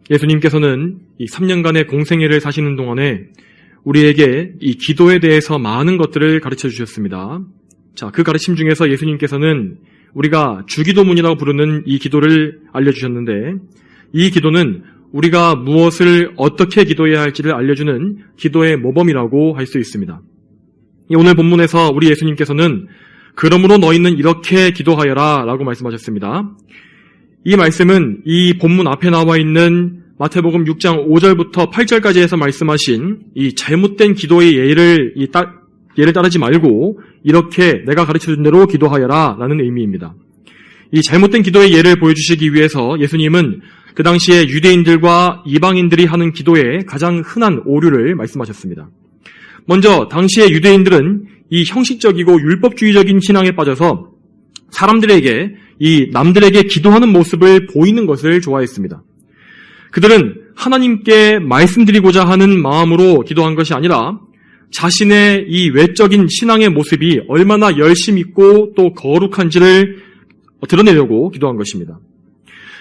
예수님께서는 이 3년간의 공생애를 사시는 동안에 우리에게 이 기도에 대해서 많은 것들을 가르쳐 주셨습니다. 자, 그 가르침 중에서 예수님께서는 우리가 주기도문이라고 부르는 이 기도를 알려주셨는데, 이 기도는 우리가 무엇을 어떻게 기도해야 할지를 알려주는 기도의 모범이라고 할 수 있습니다. 오늘 본문에서 우리 예수님께서는 그러므로 너희는 이렇게 기도하여라 라고 말씀하셨습니다. 이 말씀은 이 본문 앞에 나와 있는 마태복음 6장 5절부터 8절까지 해서 말씀하신 이 잘못된 기도의 예를 따르지 말고 이렇게 내가 가르쳐준 대로 기도하여라 라는 의미입니다. 이 잘못된 기도의 예를 보여주시기 위해서 예수님은 그 당시에 유대인들과 이방인들이 하는 기도의 가장 흔한 오류를 말씀하셨습니다. 먼저 당시의 유대인들은 이 형식적이고 율법주의적인 신앙에 빠져서 사람들에게 이 남들에게 기도하는 모습을 보이는 것을 좋아했습니다. 그들은 하나님께 말씀드리고자 하는 마음으로 기도한 것이 아니라 자신의 이 외적인 신앙의 모습이 얼마나 열심 있고 또 거룩한지를 드러내려고 기도한 것입니다.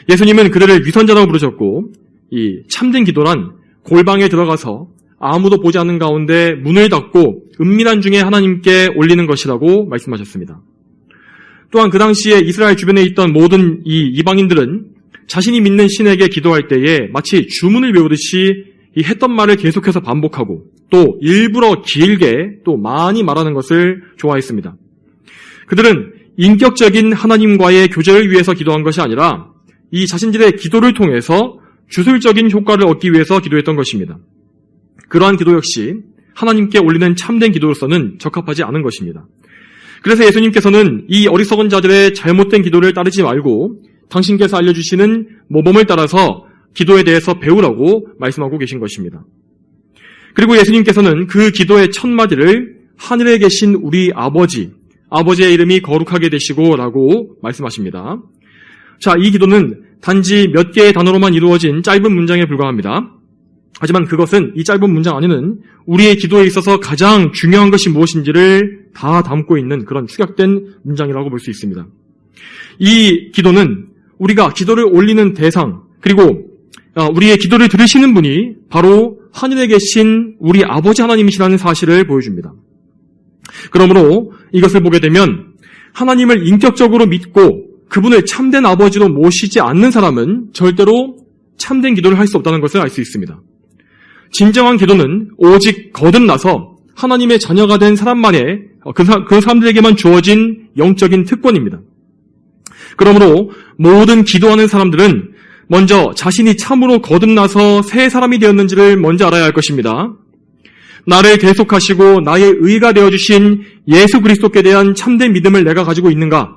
예수님은 그들을 위선자라고 부르셨고, 이 참된 기도란 골방에 들어가서 아무도 보지 않는 가운데 문을 닫고 은밀한 중에 하나님께 올리는 것이라고 말씀하셨습니다. 또한 그 당시에 이스라엘 주변에 있던 모든 이 이방인들은 자신이 믿는 신에게 기도할 때에 마치 주문을 외우듯이 이 했던 말을 계속해서 반복하고 또 일부러 길게 또 많이 말하는 것을 좋아했습니다. 그들은 인격적인 하나님과의 교제를 위해서 기도한 것이 아니라 이 자신들의 기도를 통해서 주술적인 효과를 얻기 위해서 기도했던 것입니다. 그러한 기도 역시 하나님께 올리는 참된 기도로서는 적합하지 않은 것입니다. 그래서 예수님께서는 이 어리석은 자들의 잘못된 기도를 따르지 말고 당신께서 알려주시는 모범을 따라서 기도에 대해서 배우라고 말씀하고 계신 것입니다. 그리고 예수님께서는 그 기도의 첫 마디를 하늘에 계신 우리 아버지의 이름이 거룩하게 되시고 라고 말씀하십니다. 자, 이 기도는 단지 몇 개의 단어로만 이루어진 짧은 문장에 불과합니다. 하지만 그것은 이 짧은 문장 안에는 우리의 기도에 있어서 가장 중요한 것이 무엇인지를 다 담고 있는 그런 축약된 문장이라고 볼 수 있습니다. 이 기도는 우리가 기도를 올리는 대상, 그리고 우리의 기도를 들으시는 분이 바로 하늘에 계신 우리 아버지 하나님이시라는 사실을 보여줍니다. 그러므로 이것을 보게 되면 하나님을 인격적으로 믿고 그분을 참된 아버지로 모시지 않는 사람은 절대로 참된 기도를 할 수 없다는 것을 알 수 있습니다. 진정한 기도는 오직 거듭나서 하나님의 자녀가 된 사람만의 그 사람들에게만 주어진 영적인 특권입니다. 그러므로 모든 기도하는 사람들은 먼저 자신이 참으로 거듭나서 새 사람이 되었는지를 먼저 알아야 할 것입니다. 나를 계속하시고 나의 의가 되어주신 예수 그리스도께 대한 참된 믿음을 내가 가지고 있는가?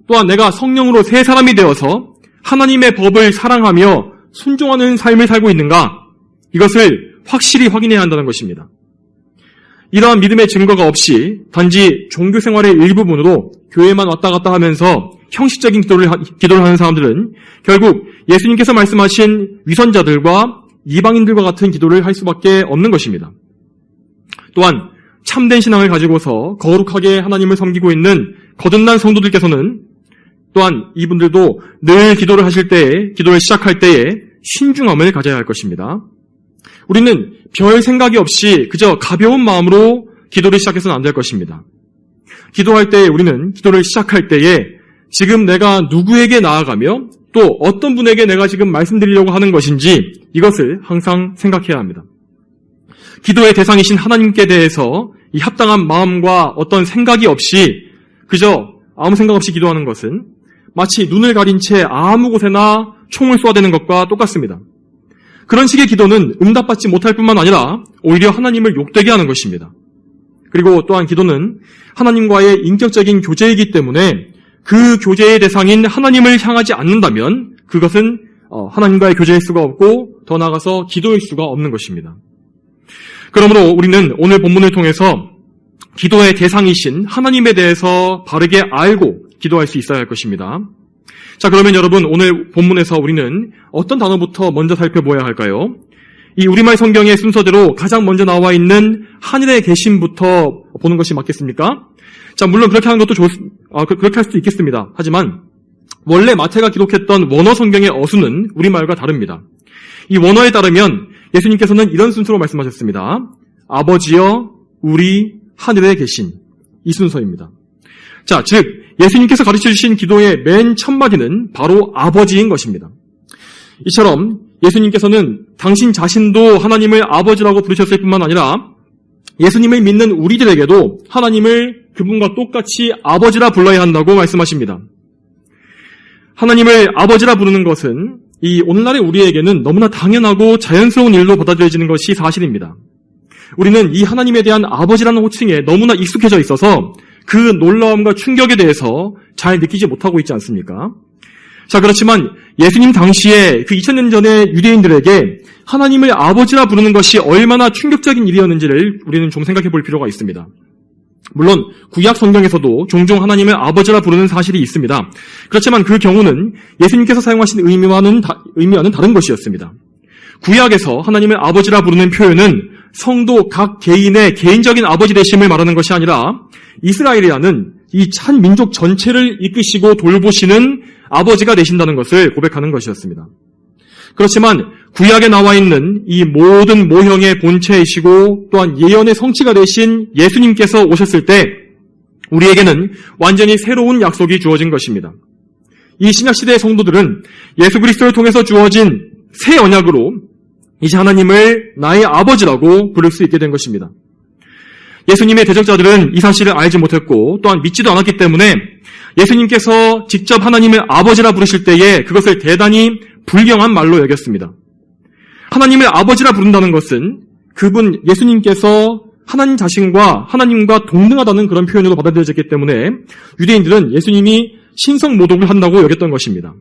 또한 내가 성령으로 새 사람이 되어서 하나님의 법을 사랑하며 순종하는 삶을 살고 있는가? 이것을 확실히 확인해야 한다는 것입니다. 이러한 믿음의 증거가 없이 단지 종교 생활의 일부분으로 교회만 왔다 갔다 하면서 형식적인 기도를 하는 사람들은 결국 예수님께서 말씀하신 위선자들과 이방인들과 같은 기도를 할 수밖에 없는 것입니다. 또한 참된 신앙을 가지고서 거룩하게 하나님을 섬기고 있는 거듭난 성도들께서는 또한 이분들도 늘 기도를 하실 때에, 기도를 시작할 때에 신중함을 가져야 할 것입니다. 우리는 별 생각이 없이 그저 가벼운 마음으로 기도를 시작해서는 안 될 것입니다. 기도할 때에 우리는 기도를 시작할 때에 지금 내가 누구에게 나아가며 또 어떤 분에게 내가 지금 말씀드리려고 하는 것인지 이것을 항상 생각해야 합니다. 기도의 대상이신 하나님께 대해서 이 합당한 마음과 어떤 생각이 없이 그저 아무 생각 없이 기도하는 것은 마치 눈을 가린 채 아무 곳에나 총을 쏘아대는 것과 똑같습니다. 그런 식의 기도는 응답받지 못할 뿐만 아니라 오히려 하나님을 욕되게 하는 것입니다. 그리고 또한 기도는 하나님과의 인격적인 교제이기 때문에 그 교제의 대상인 하나님을 향하지 않는다면 그것은 하나님과의 교제일 수가 없고 더 나아가서 기도일 수가 없는 것입니다. 그러므로 우리는 오늘 본문을 통해서 기도의 대상이신 하나님에 대해서 바르게 알고 기도할 수 있어야 할 것입니다. 자, 그러면 여러분 오늘 본문에서 우리는 어떤 단어부터 먼저 살펴보아야 할까요? 이 우리말 성경의 순서대로 가장 먼저 나와 있는 하늘에 계심부터 보는 것이 맞겠습니까? 자, 물론 그렇게 하는 것도 그렇게 할 수도 있겠습니다. 하지만 원래 마태가 기록했던 원어 성경의 어수는 우리말과 다릅니다. 이 원어에 따르면 예수님께서는 이런 순서로 말씀하셨습니다. 아버지여 우리 하늘에 계신, 이 순서입니다. 자, 즉 예수님께서 가르쳐주신 기도의 맨 첫 마디는 바로 아버지인 것입니다. 이처럼 예수님께서는 당신 자신도 하나님을 아버지라고 부르셨을 뿐만 아니라 예수님을 믿는 우리들에게도 하나님을 그분과 똑같이 아버지라 불러야 한다고 말씀하십니다. 하나님을 아버지라 부르는 것은 이 오늘날의 우리에게는 너무나 당연하고 자연스러운 일로 받아들여지는 것이 사실입니다. 우리는 이 하나님에 대한 아버지라는 호칭에 너무나 익숙해져 있어서 그 놀라움과 충격에 대해서 잘 느끼지 못하고 있지 않습니까? 자, 그렇지만 예수님 당시에 그 2000년 전의 유대인들에게 하나님을 아버지라 부르는 것이 얼마나 충격적인 일이었는지를 우리는 좀 생각해 볼 필요가 있습니다. 물론 구약 성경에서도 종종 하나님을 아버지라 부르는 사실이 있습니다. 그렇지만 그 경우는 예수님께서 사용하신 의미와는 다른 것이었습니다. 구약에서 하나님을 아버지라 부르는 표현은 성도 각 개인의 개인적인 아버지 되심을 말하는 것이 아니라 이스라엘이라는 이 한 민족 전체를 이끄시고 돌보시는 아버지가 되신다는 것을 고백하는 것이었습니다. 그렇지만 구약에 나와 있는 이 모든 모형의 본체이시고 또한 예언의 성취가 되신 예수님께서 오셨을 때 우리에게는 완전히 새로운 약속이 주어진 것입니다. 이 신약시대의 성도들은 예수 그리스도를 통해서 주어진 새 언약으로 이제 하나님을 나의 아버지라고 부를 수 있게 된 것입니다. 예수님의 대적자들은 이 사실을 알지 못했고 또한 믿지도 않았기 때문에 예수님께서 직접 하나님을 아버지라 부르실 때에 그것을 대단히 불경한 말로 여겼습니다. 하나님을 아버지라 부른다는 것은 그분 예수님께서 하나님 자신과 하나님과 동등하다는 그런 표현으로 받아들여졌기 때문에 유대인들은 예수님이 신성모독을 한다고 여겼던 것입니다.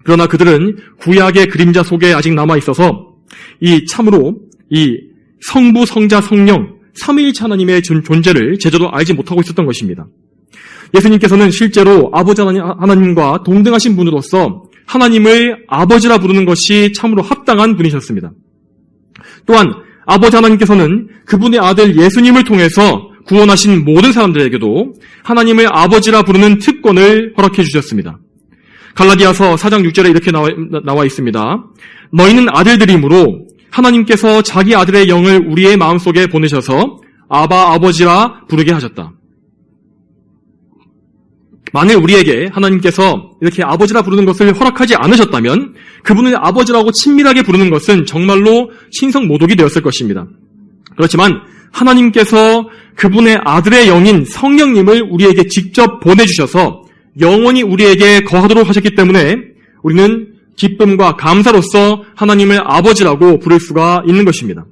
그러나 그들은 구약의 그림자 속에 아직 남아있어서 참으로 성부, 성자, 성령 삼위일체 하나님의 존재를 제대로 알지 못하고 있었던 것입니다. 예수님께서는 실제로 아버지 하나님과 동등하신 분으로서 하나님을 아버지라 부르는 것이 참으로 합당한 분이셨습니다. 또한 아버지 하나님께서는 그분의 아들 예수님을 통해서 구원하신 모든 사람들에게도 하나님을 아버지라 부르는 특권을 허락해 주셨습니다. 갈라디아서 4장 6절에 이렇게 나와 있습니다. 너희는 아들들이므로 하나님께서 자기 아들의 영을 우리의 마음속에 보내셔서 아바 아버지라 부르게 하셨다. 만일 우리에게 하나님께서 이렇게 아버지라 부르는 것을 허락하지 않으셨다면 그분을 아버지라고 친밀하게 부르는 것은 정말로 신성모독이 되었을 것입니다. 그렇지만 하나님께서 그분의 아들의 영인 성령님을 우리에게 직접 보내주셔서 영원히 우리에게 거하도록 하셨기 때문에 우리는 기쁨과 감사로서 하나님을 아버지라고 부를 수가 있는 것입니다.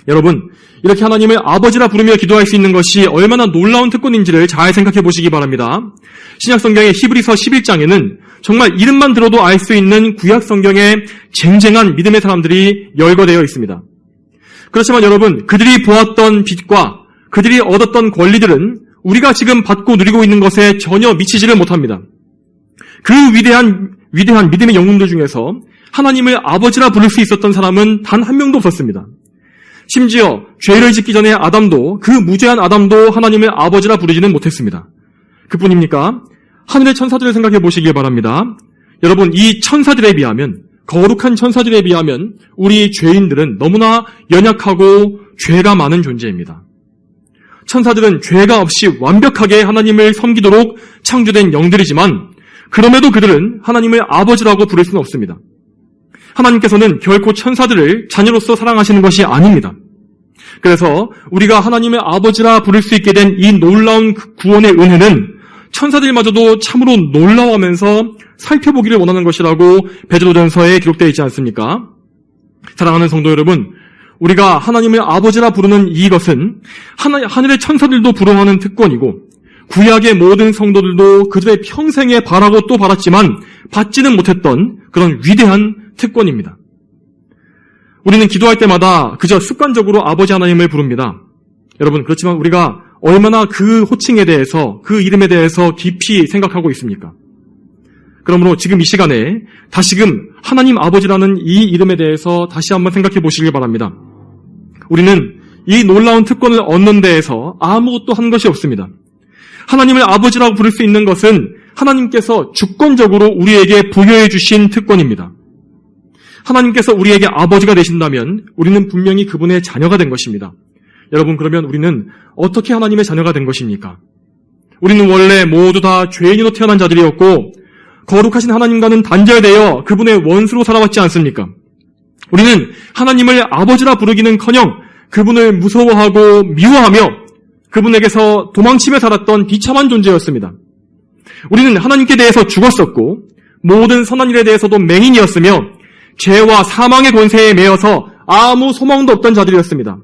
여러분, 이렇게 하나님을 아버지라 부르며 기도할 수 있는 것이 얼마나 놀라운 특권인지를 잘 생각해 보시기 바랍니다. 신약성경의 히브리서 11장에는 정말 이름만 들어도 알 수 있는 구약성경의 쟁쟁한 믿음의 사람들이 열거되어 있습니다. 그렇지만 여러분, 그들이 보았던 빛과 그들이 얻었던 권리들은 우리가 지금 받고 누리고 있는 것에 전혀 미치지를 못합니다. 그 위대한 믿음의 영웅들 중에서 하나님을 아버지라 부를 수 있었던 사람은 단 한 명도 없었습니다. 심지어 죄를 짓기 전에 그 무죄한 아담도 하나님을 아버지라 부르지는 못했습니다. 그뿐입니까? 하늘의 천사들을 생각해 보시기 바랍니다. 여러분, 이 천사들에 비하면, 거룩한 천사들에 비하면 우리 죄인들은 너무나 연약하고 죄가 많은 존재입니다. 천사들은 죄가 없이 완벽하게 하나님을 섬기도록 창조된 영들이지만 그럼에도 그들은 하나님을 아버지라고 부를 수는 없습니다. 하나님께서는 결코 천사들을 자녀로서 사랑하시는 것이 아닙니다. 그래서 우리가 하나님의 아버지라 부를 수 있게 된 이 놀라운 구원의 은혜는 천사들마저도 참으로 놀라워하면서 살펴보기를 원하는 것이라고 베드로전서에 기록되어 있지 않습니까? 사랑하는 성도 여러분, 우리가 하나님의 아버지라 부르는 이것은 하늘의 천사들도 부러워하는 특권이고 구약의 모든 성도들도 그들의 평생에 바라고 또 바랐지만 받지는 못했던 그런 위대한 특권입니다. 우리는 기도할 때마다 그저 습관적으로 아버지 하나님을 부릅니다. 여러분, 그렇지만 우리가 얼마나 그 호칭에 대해서, 그 이름에 대해서 깊이 생각하고 있습니까? 그러므로 지금 이 시간에 다시금 하나님 아버지라는 이 이름에 대해서 다시 한번 생각해 보시길 바랍니다. 우리는 이 놀라운 특권을 얻는 데에서 아무것도 한 것이 없습니다. 하나님을 아버지라고 부를 수 있는 것은 하나님께서 주권적으로 우리에게 부여해 주신 특권입니다. 하나님께서 우리에게 아버지가 되신다면 우리는 분명히 그분의 자녀가 된 것입니다. 여러분, 그러면 우리는 어떻게 하나님의 자녀가 된 것입니까? 우리는 원래 모두 다 죄인으로 태어난 자들이었고 거룩하신 하나님과는 단절되어 그분의 원수로 살아왔지 않습니까? 우리는 하나님을 아버지라 부르기는커녕 그분을 무서워하고 미워하며 그분에게서 도망치며 살았던 비참한 존재였습니다. 우리는 하나님께 대해서 죽었었고 모든 선한 일에 대해서도 맹인이었으며 죄와 사망의 권세에 매여서 아무 소망도 없던 자들이었습니다.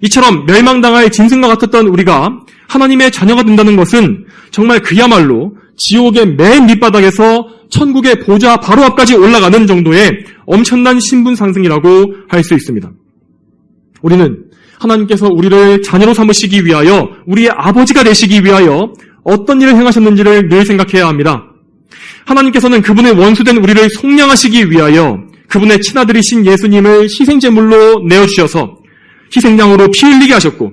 이처럼 멸망당할 짐승과 같았던 우리가 하나님의 자녀가 된다는 것은 정말 그야말로 지옥의 맨 밑바닥에서 천국의 보좌 바로 앞까지 올라가는 정도의 엄청난 신분 상승이라고 할 수 있습니다. 우리는 하나님께서 우리를 자녀로 삼으시기 위하여 우리의 아버지가 되시기 위하여 어떤 일을 행하셨는지를 늘 생각해야 합니다. 하나님께서는 그분의 원수된 우리를 속량하시기 위하여 그분의 친아들이신 예수님을 희생제물로 내어주셔서 희생양으로 피 흘리게 하셨고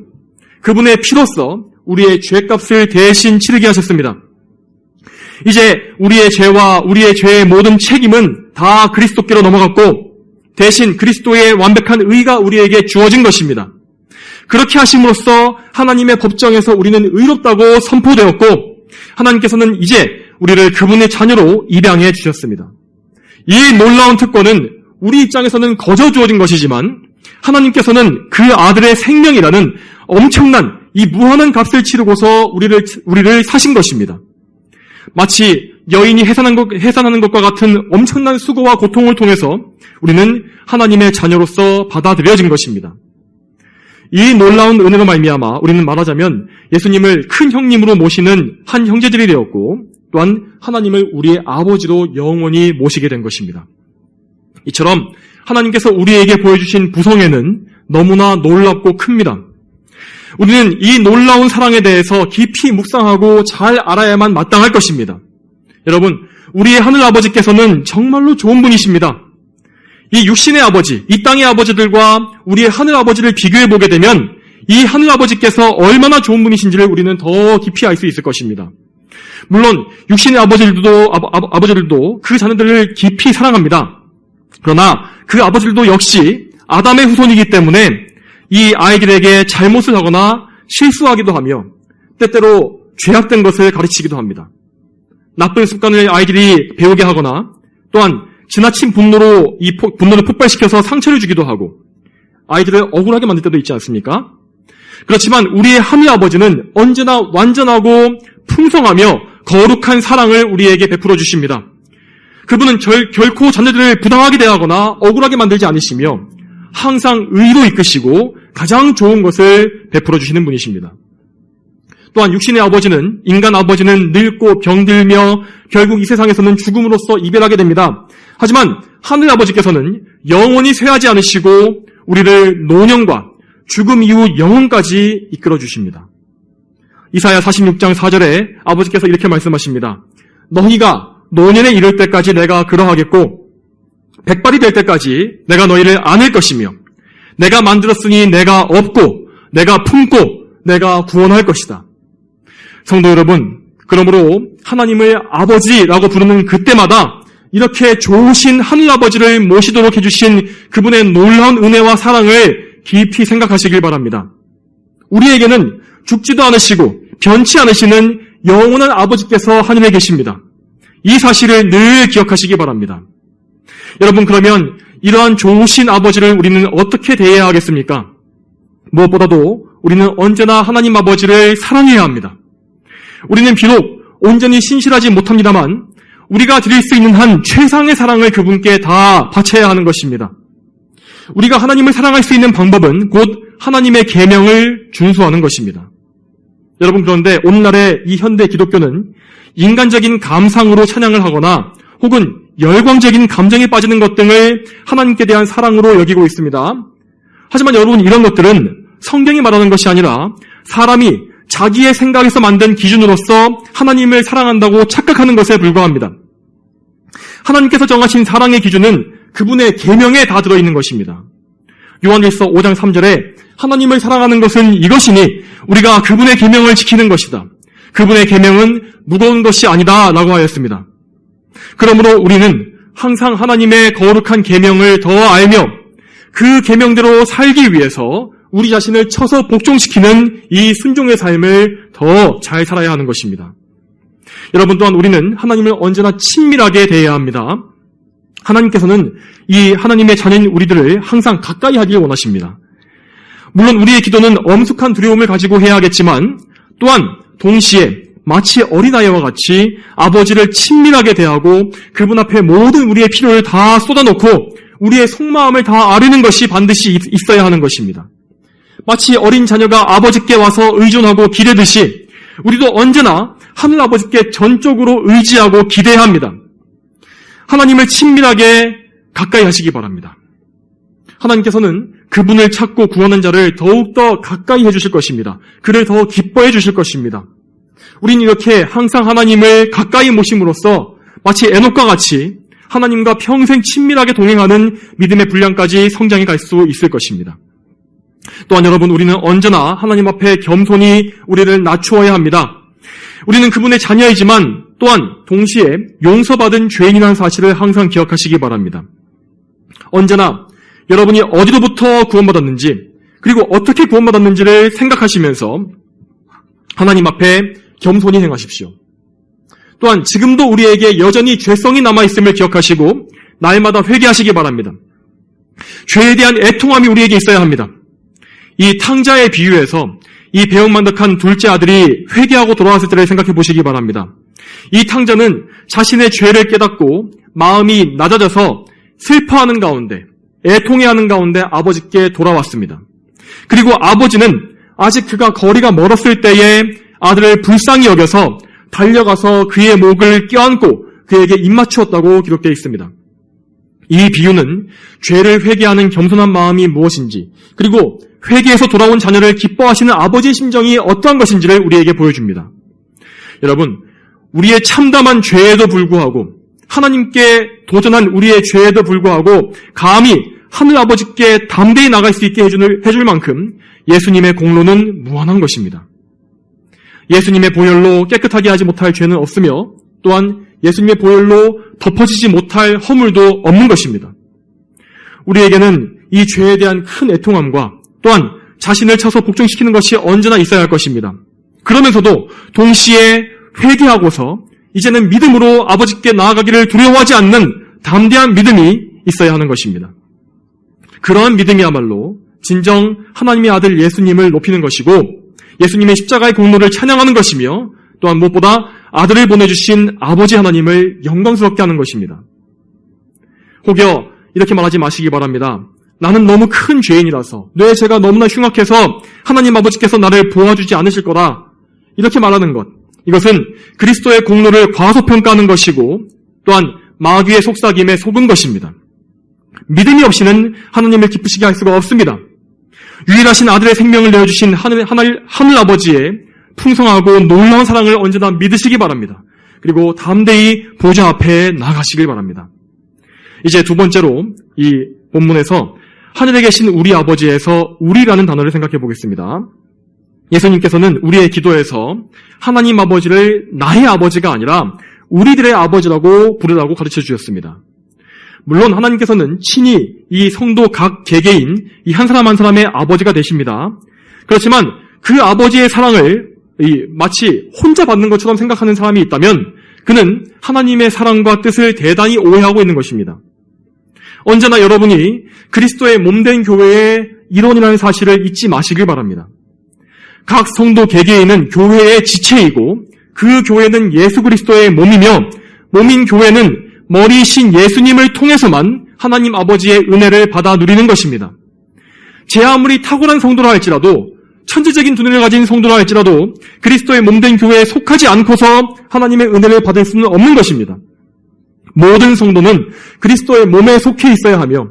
그분의 피로써 우리의 죄값을 대신 치르게 하셨습니다. 이제 우리의 죄와 우리의 죄의 모든 책임은 다 그리스도께로 넘어갔고 대신 그리스도의 완벽한 의가 우리에게 주어진 것입니다. 그렇게 하심으로써 하나님의 법정에서 우리는 의롭다고 선포되었고 하나님께서는 이제 우리를 그분의 자녀로 입양해 주셨습니다. 이 놀라운 특권은 우리 입장에서는 거저 주어진 것이지만 하나님께서는 그 아들의 생명이라는 엄청난 이 무한한 값을 치르고서 우리를 사신 것입니다. 마치 여인이 해산하는 것과 같은 엄청난 수고와 고통을 통해서 우리는 하나님의 자녀로서 받아들여진 것입니다. 이 놀라운 은혜로 말미암아 우리는 말하자면 예수님을 큰 형님으로 모시는 한 형제들이 되었고 또한 하나님을 우리의 아버지로 영원히 모시게 된 것입니다. 이처럼 하나님께서 우리에게 보여주신 부성애는 너무나 놀랍고 큽니다. 우리는 이 놀라운 사랑에 대해서 깊이 묵상하고 잘 알아야만 마땅할 것입니다. 여러분, 우리의 하늘 아버지께서는 정말로 좋은 분이십니다. 이 육신의 아버지, 이 땅의 아버지들과 우리의 하늘 아버지를 비교해 보게 되면 이 하늘 아버지께서 얼마나 좋은 분이신지를 우리는 더 깊이 알 수 있을 것입니다. 물론 육신의 아버지들도 그 자녀들을 깊이 사랑합니다. 그러나 그 아버지들도 역시 아담의 후손이기 때문에 이 아이들에게 잘못을 하거나 실수하기도 하며 때때로 죄악된 것을 가르치기도 합니다. 나쁜 습관을 아이들이 배우게 하거나 또한 지나친 분노로 분노를 폭발시켜서 상처를 주기도 하고 아이들을 억울하게 만들 때도 있지 않습니까? 그렇지만 우리의 하늘 아버지는 언제나 완전하고 풍성하며 거룩한 사랑을 우리에게 베풀어 주십니다. 그분은 결코 자녀들을 부당하게 대하거나 억울하게 만들지 않으시며 항상 의로 이끄시고 가장 좋은 것을 베풀어 주시는 분이십니다. 또한 육신의 아버지는 인간 아버지는 늙고 병들며 결국 이 세상에서는 죽음으로써 이별하게 됩니다. 하지만 하늘 아버지께서는 영원히 쇠하지 않으시고 우리를 노년과 죽음 이후 영원까지 이끌어 주십니다. 이사야 46장 4절에 아버지께서 이렇게 말씀하십니다. 너희가 노년에 이를 때까지 내가 그러하겠고 백발이 될 때까지 내가 너희를 안을 것이며 내가 만들었으니 내가 업고 내가 품고 내가 구원할 것이다. 성도 여러분, 그러므로 하나님을 아버지라고 부르는 그때마다 이렇게 좋으신 하늘아버지를 모시도록 해주신 그분의 놀라운 은혜와 사랑을 깊이 생각하시길 바랍니다. 우리에게는 죽지도 않으시고 변치 않으시는 영원한 아버지께서 하늘에 계십니다. 이 사실을 늘 기억하시기 바랍니다. 여러분, 그러면 이러한 좋으신 아버지를 우리는 어떻게 대해야 하겠습니까? 무엇보다도 우리는 언제나 하나님 아버지를 사랑해야 합니다. 우리는 비록 온전히 신실하지 못합니다만 우리가 드릴 수 있는 한 최상의 사랑을 그분께 다 바쳐야 하는 것입니다. 우리가 하나님을 사랑할 수 있는 방법은 곧 하나님의 계명을 준수하는 것입니다. 여러분, 그런데 오늘날의 이 현대 기독교는 인간적인 감상으로 찬양을 하거나 혹은 열광적인 감정에 빠지는 것 등을 하나님께 대한 사랑으로 여기고 있습니다. 하지만 여러분, 이런 것들은 성경이 말하는 것이 아니라 사람이 자기의 생각에서 만든 기준으로서 하나님을 사랑한다고 착각하는 것에 불과합니다. 하나님께서 정하신 사랑의 기준은 그분의 계명에 다 들어있는 것입니다. 요한일서 5장 3절에 하나님을 사랑하는 것은 이것이니 우리가 그분의 계명을 지키는 것이다. 그분의 계명은 무거운 것이 아니다 라고 하였습니다. 그러므로 우리는 항상 하나님의 거룩한 계명을 더 알며 그 계명대로 살기 위해서 우리 자신을 쳐서 복종시키는 이 순종의 삶을 더 잘 살아야 하는 것입니다. 여러분, 또한 우리는 하나님을 언제나 친밀하게 대해야 합니다. 하나님께서는 이 하나님의 자녀인 우리들을 항상 가까이 하길 원하십니다. 물론 우리의 기도는 엄숙한 두려움을 가지고 해야 하겠지만 또한 동시에 마치 어린아이와 같이 아버지를 친밀하게 대하고 그분 앞에 모든 우리의 필요를 다 쏟아놓고 우리의 속마음을 다 아뢰는 것이 반드시 있어야 하는 것입니다. 마치 어린 자녀가 아버지께 와서 의존하고 기대듯이 우리도 언제나 하늘 아버지께 전적으로 의지하고 기대해야 합니다. 하나님을 친밀하게 가까이 하시기 바랍니다. 하나님께서는 그분을 찾고 구하는 자를 더욱더 가까이 해주실 것입니다. 그를 더 기뻐해 주실 것입니다. 우린 이렇게 항상 하나님을 가까이 모심으로써 마치 에녹과 같이 하나님과 평생 친밀하게 동행하는 믿음의 분량까지 성장해 갈 수 있을 것입니다. 또한 여러분, 우리는 언제나 하나님 앞에 겸손히 우리를 낮추어야 합니다. 우리는 그분의 자녀이지만 또한 동시에 용서받은 죄인이라는 사실을 항상 기억하시기 바랍니다. 언제나 여러분이 어디로부터 구원받았는지 그리고 어떻게 구원받았는지를 생각하시면서 하나님 앞에 겸손히 행하십시오. 또한 지금도 우리에게 여전히 죄성이 남아있음을 기억하시고 날마다 회개하시기 바랍니다. 죄에 대한 애통함이 우리에게 있어야 합니다. 이 탕자의 비유에서 이 배은만덕한 둘째 아들이 회개하고 돌아왔을 때를 생각해 보시기 바랍니다. 이 탕자는 자신의 죄를 깨닫고 마음이 낮아져서 슬퍼하는 가운데, 애통해하는 가운데 아버지께 돌아왔습니다. 그리고 아버지는 아직 그가 거리가 멀었을 때에 아들을 불쌍히 여겨서 달려가서 그의 목을 껴안고 그에게 입맞추었다고 기록되어 있습니다. 이 비유는 죄를 회개하는 겸손한 마음이 무엇인지, 그리고 회개해서 돌아온 자녀를 기뻐하시는 아버지의 심정이 어떠한 것인지를 우리에게 보여줍니다. 여러분, 우리의 참담한 죄에도 불구하고, 하나님께 도전한 우리의 죄에도 불구하고 감히 하늘 아버지께 담대히 나갈 수 있게 해줄 만큼 예수님의 공로는 무한한 것입니다. 예수님의 보혈로 깨끗하게 하지 못할 죄는 없으며 또한 예수님의 보혈로 덮어지지 못할 허물도 없는 것입니다. 우리에게는 이 죄에 대한 큰 애통함과 또한 자신을 쳐서 복종시키는 것이 언제나 있어야 할 것입니다. 그러면서도 동시에 회개하고서 이제는 믿음으로 아버지께 나아가기를 두려워하지 않는 담대한 믿음이 있어야 하는 것입니다. 그러한 믿음이야말로 진정 하나님의 아들 예수님을 높이는 것이고 예수님의 십자가의 공로를 찬양하는 것이며 또한 무엇보다 아들을 보내주신 아버지 하나님을 영광스럽게 하는 것입니다. 혹여 이렇게 말하지 마시기 바랍니다. 나는 너무 큰 죄인이라서 내 죄가 너무나 흉악해서 하나님 아버지께서 나를 보아주지 않으실 거다. 이렇게 말하는 것, 이것은 그리스도의 공로를 과소평가하는 것이고 또한 마귀의 속삭임에 속은 것입니다. 믿음이 없이는 하나님을 기쁘시게 할 수가 없습니다. 유일하신 아들의 생명을 내어주신 하늘 아버지의 풍성하고 놀라운 사랑을 언제나 믿으시기 바랍니다. 그리고 담대히 보좌 앞에 나가시길 바랍니다. 이제 두 번째로 이 본문에서 하늘에 계신 우리 아버지에서 우리라는 단어를 생각해 보겠습니다. 예수님께서는 우리의 기도에서 하나님 아버지를 나의 아버지가 아니라 우리들의 아버지라고 부르라고 가르쳐 주셨습니다. 물론 하나님께서는 친히 이 성도 각 개개인 이 한 사람 한 사람의 아버지가 되십니다. 그렇지만 그 아버지의 사랑을 마치 혼자 받는 것처럼 생각하는 사람이 있다면 그는 하나님의 사랑과 뜻을 대단히 오해하고 있는 것입니다. 언제나 여러분이 그리스도의 몸된 교회의 일원이라는 사실을 잊지 마시길 바랍니다. 각 성도 개개인은 교회의 지체이고 그 교회는 예수 그리스도의 몸이며 몸인 교회는 머리이신 예수님을 통해서만 하나님 아버지의 은혜를 받아 누리는 것입니다. 제 아무리 탁월한 성도라 할지라도 천재적인 두뇌를 가진 성도라 할지라도 그리스도의 몸된 교회에 속하지 않고서 하나님의 은혜를 받을 수는 없는 것입니다. 모든 성도는 그리스도의 몸에 속해 있어야 하며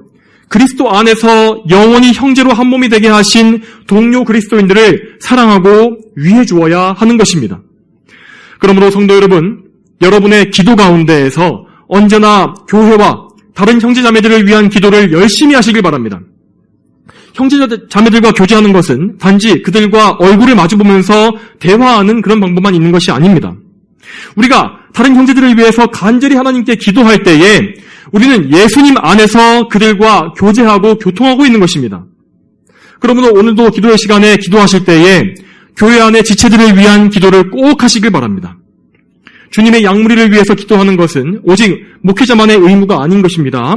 그리스도 안에서 영원히 형제로 한 몸이 되게 하신 동료 그리스도인들을 사랑하고 위해 주어야 하는 것입니다. 그러므로 성도 여러분, 여러분의 기도 가운데에서 언제나 교회와 다른 형제자매들을 위한 기도를 열심히 하시길 바랍니다. 형제자매들과 교제하는 것은 단지 그들과 얼굴을 마주보면서 대화하는 그런 방법만 있는 것이 아닙니다. 우리가 다른 형제들을 위해서 간절히 하나님께 기도할 때에 우리는 예수님 안에서 그들과 교제하고 교통하고 있는 것입니다. 그러므로 오늘도 기도의 시간에 기도하실 때에 교회 안의 지체들을 위한 기도를 꼭 하시길 바랍니다. 주님의 양무리를 위해서 기도하는 것은 오직 목회자만의 의무가 아닌 것입니다.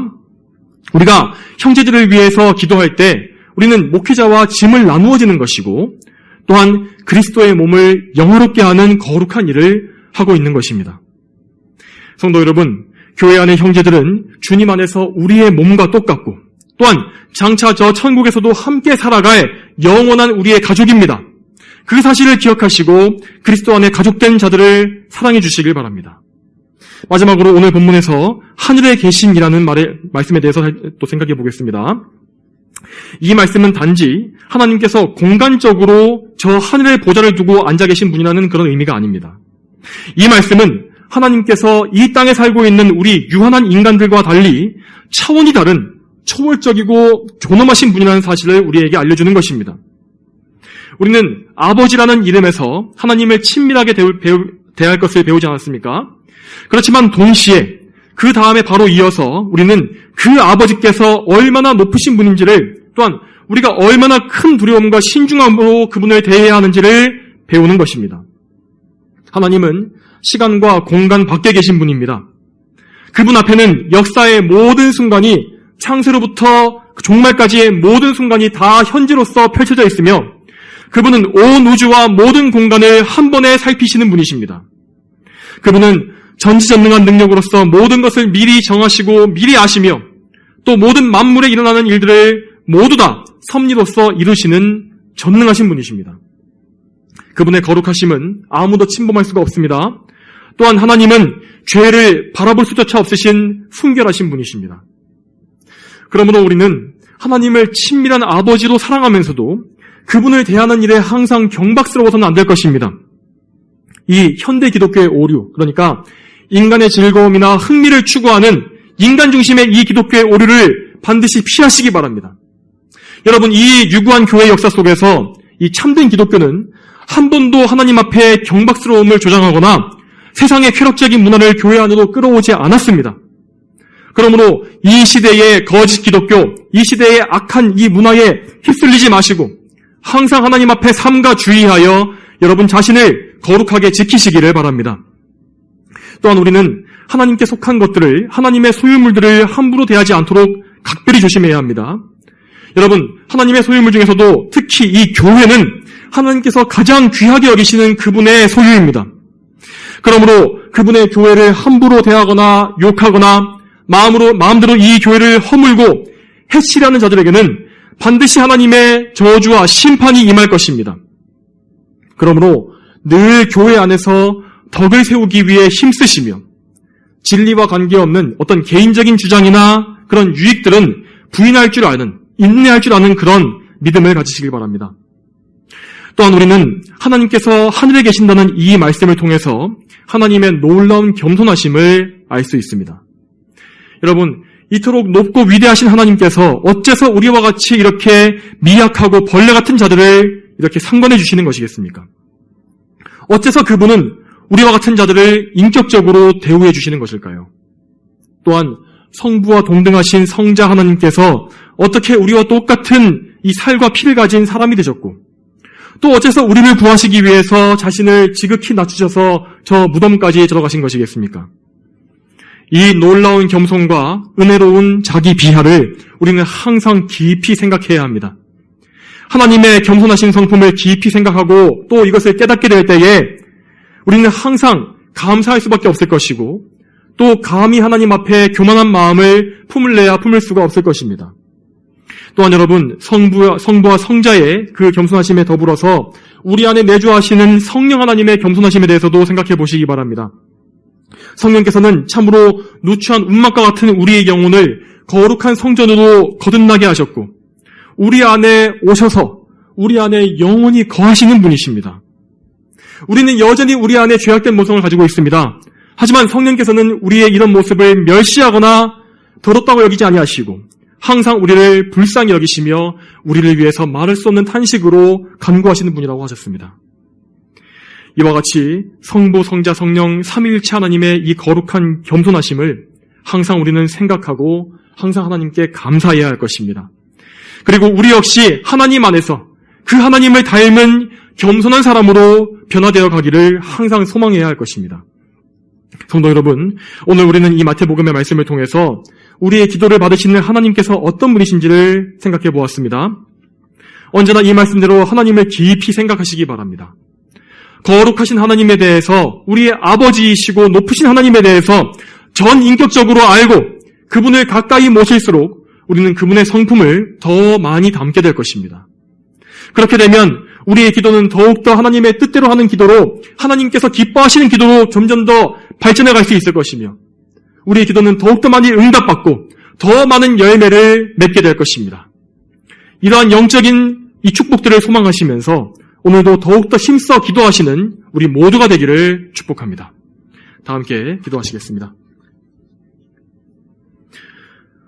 우리가 형제들을 위해서 기도할 때 우리는 목회자와 짐을 나누어지는 것이고 또한 그리스도의 몸을 영화롭게 하는 거룩한 일을 하고 있는 것입니다. 성도 여러분, 교회 안의 형제들은 주님 안에서 우리의 몸과 똑같고 또한 장차 저 천국에서도 함께 살아갈 영원한 우리의 가족입니다. 그 사실을 기억하시고 그리스도 안에 가족된 자들을 사랑해 주시길 바랍니다. 마지막으로 오늘 본문에서 하늘에 계신이라는 말씀에 대해서 또 생각해 보겠습니다. 이 말씀은 단지 하나님께서 공간적으로 저 하늘의 보좌를 두고 앉아 계신 분이라는 그런 의미가 아닙니다. 이 말씀은 하나님께서 이 땅에 살고 있는 우리 유한한 인간들과 달리 차원이 다른 초월적이고 존엄하신 분이라는 사실을 우리에게 알려주는 것입니다. 우리는 아버지라는 이름에서 하나님을 친밀하게 대할 것을 배우지 않았습니까? 그렇지만 동시에 그 다음에 바로 이어서 우리는 그 아버지께서 얼마나 높으신 분인지를 또한 우리가 얼마나 큰 두려움과 신중함으로 그분을 대해야 하는지를 배우는 것입니다. 하나님은 시간과 공간 밖에 계신 분입니다. 그분 앞에는 역사의 모든 순간이 창세로부터 종말까지의 모든 순간이 다 현재로서 펼쳐져 있으며 그분은 온 우주와 모든 공간을 한 번에 살피시는 분이십니다. 그분은 전지전능한 능력으로서 모든 것을 미리 정하시고 미리 아시며 또 모든 만물에 일어나는 일들을 모두 다 섭리로서 이루시는 전능하신 분이십니다. 그분의 거룩하심은 아무도 침범할 수가 없습니다. 또한 하나님은 죄를 바라볼 수조차 없으신 순결하신 분이십니다. 그러므로 우리는 하나님을 친밀한 아버지로 사랑하면서도 그분을 대하는 일에 항상 경박스러워서는 안 될 것입니다. 이 현대 기독교의 오류, 그러니까 인간의 즐거움이나 흥미를 추구하는 인간 중심의 이 기독교의 오류를 반드시 피하시기 바랍니다. 여러분, 이 유구한 교회 역사 속에서 이 참된 기독교는 한 번도 하나님 앞에 경박스러움을 조장하거나 세상의 쾌락적인 문화를 교회 안으로 끌어오지 않았습니다. 그러므로 이 시대의 거짓 기독교, 이 시대의 악한 이 문화에 휩쓸리지 마시고 항상 하나님 앞에 삼가 주의하여 여러분 자신을 거룩하게 지키시기를 바랍니다. 또한 우리는 하나님께 속한 것들을, 하나님의 소유물들을 함부로 대하지 않도록 각별히 조심해야 합니다. 여러분, 하나님의 소유물 중에서도 특히 이 교회는 하나님께서 가장 귀하게 여기시는 그분의 소유입니다. 그러므로 그분의 교회를 함부로 대하거나 욕하거나 마음대로 이 교회를 허물고 해치려는 자들에게는 반드시 하나님의 저주와 심판이 임할 것입니다. 그러므로 늘 교회 안에서 덕을 세우기 위해 힘쓰시며 진리와 관계없는 어떤 개인적인 주장이나 그런 유익들은 부인할 줄 아는, 인내할 줄 아는 그런 믿음을 가지시길 바랍니다. 또한 우리는 하나님께서 하늘에 계신다는 이 말씀을 통해서 하나님의 놀라운 겸손하심을 알 수 있습니다. 여러분, 이토록 높고 위대하신 하나님께서 어째서 우리와 같이 이렇게 미약하고 벌레 같은 자들을 이렇게 상관해 주시는 것이겠습니까? 어째서 그분은 우리와 같은 자들을 인격적으로 대우해 주시는 것일까요? 또한 성부와 동등하신 성자 하나님께서 어떻게 우리와 똑같은 이 살과 피를 가진 사람이 되셨고 또 어째서 우리를 구하시기 위해서 자신을 지극히 낮추셔서 저 무덤까지 들어가신 것이겠습니까? 이 놀라운 겸손과 은혜로운 자기 비하를 우리는 항상 깊이 생각해야 합니다. 하나님의 겸손하신 성품을 깊이 생각하고 또 이것을 깨닫게 될 때에 우리는 항상 감사할 수밖에 없을 것이고 또 감히 하나님 앞에 교만한 마음을 품을래야 품을 수가 없을 것입니다. 또한 여러분, 성부와 성자의 그 겸손하심에 더불어서 우리 안에 내주하시는 성령 하나님의 겸손하심에 대해서도 생각해 보시기 바랍니다. 성령께서는 참으로 누추한 운막과 같은 우리의 영혼을 거룩한 성전으로 거듭나게 하셨고 우리 안에 오셔서 우리 안에 영원히 거하시는 분이십니다. 우리는 여전히 우리 안에 죄악된 모성을 가지고 있습니다. 하지만 성령께서는 우리의 이런 모습을 멸시하거나 더럽다고 여기지 아니하시고 항상 우리를 불쌍히 여기시며 우리를 위해서 말할 수 없는 탄식으로 간구하시는 분이라고 하셨습니다. 이와 같이 성부, 성자, 성령, 삼위일체 하나님의 이 거룩한 겸손하심을 항상 우리는 생각하고 항상 하나님께 감사해야 할 것입니다. 그리고 우리 역시 하나님 안에서 그 하나님을 닮은 겸손한 사람으로 변화되어 가기를 항상 소망해야 할 것입니다. 성도 여러분, 오늘 우리는 이 마태복음의 말씀을 통해서 우리의 기도를 받으시는 하나님께서 어떤 분이신지를 생각해 보았습니다. 언제나 이 말씀대로 하나님을 깊이 생각하시기 바랍니다. 거룩하신 하나님에 대해서, 우리의 아버지이시고 높으신 하나님에 대해서 전 인격적으로 알고 그분을 가까이 모실수록 우리는 그분의 성품을 더 많이 담게 될 것입니다. 그렇게 되면 우리의 기도는 더욱더 하나님의 뜻대로 하는 기도로, 하나님께서 기뻐하시는 기도로 점점 더 발전해 갈 수 있을 것이며, 우리의 기도는 더욱더 많이 응답받고 더 많은 열매를 맺게 될 것입니다. 이러한 영적인 이 축복들을 소망하시면서 오늘도 더욱더 힘써 기도하시는 우리 모두가 되기를 축복합니다. 다 함께 기도하시겠습니다.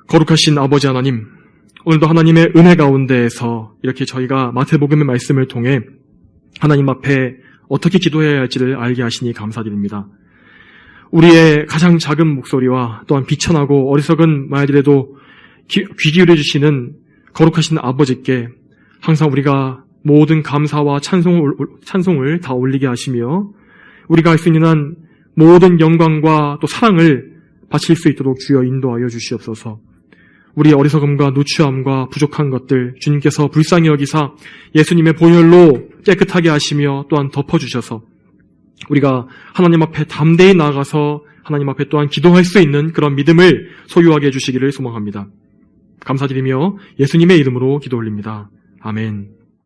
거룩하신 아버지 하나님, 오늘도 하나님의 은혜 가운데에서 이렇게 저희가 마태복음의 말씀을 통해 하나님 앞에 어떻게 기도해야 할지를 알게 하시니 감사드립니다. 우리의 가장 작은 목소리와 또한 비천하고 어리석은 말들에도 귀 기울여 주시는 거룩하신 아버지께 항상 우리가 모든 감사와 찬송을 다 올리게 하시며 우리가 할 수 있는 한 모든 영광과 또 사랑을 바칠 수 있도록 주여 인도하여 주시옵소서. 우리의 어리석음과 누추함과 부족한 것들 주님께서 불쌍히 여기사 예수님의 보혈로 깨끗하게 하시며 또한 덮어주셔서 우리가 하나님 앞에 담대히 나아가서 하나님 앞에 또한 기도할 수 있는 그런 믿음을 소유하게 해주시기를 소망합니다. 감사드리며 예수님의 이름으로 기도 올립니다. 아멘.